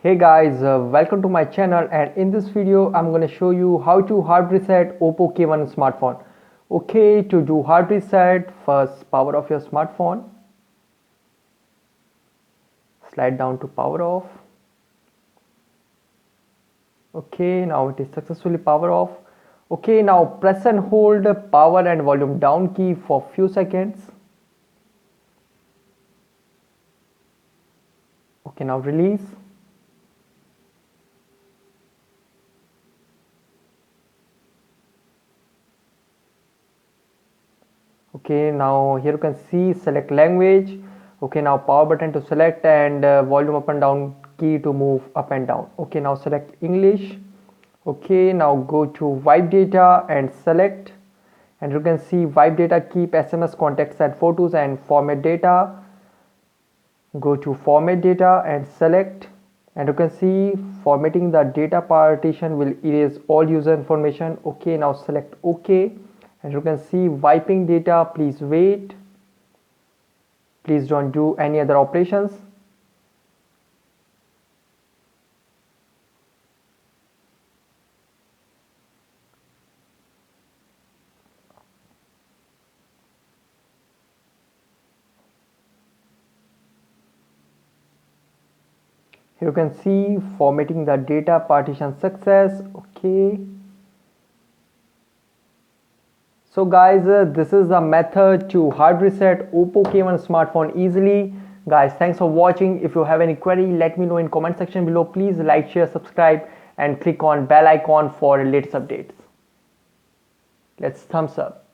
Hey guys, welcome to my channel, and in this video I'm going to show you how to hard reset OPPO K1 smartphone. Okay, to do hard reset, first power off your smartphone, slide down to power off. Okay, now it is successfully power off. Okay, now press and hold power and volume down key for few seconds. Okay, now release. Okay, now here you can see select language. Okay, now power button to select, and volume up and down key to move up and down. Okay, now select English. Okay, now go to wipe data and select, and you can see wipe data, keep SMS, contacts and photos, and format data. Go to format data and select, and you can see formatting the data partition will erase all user information. Okay, now select OK, and you can see wiping data, please wait, please don't do any other operations. Here you can see formatting the data partition success. Okay, so guys, this is the method to hard reset OPPO K1 smartphone easily. Guys, thanks for watching. If you have any query, let me know in comment section below. Please like, share, subscribe, and click on bell icon for latest updates. Let's thumbs up.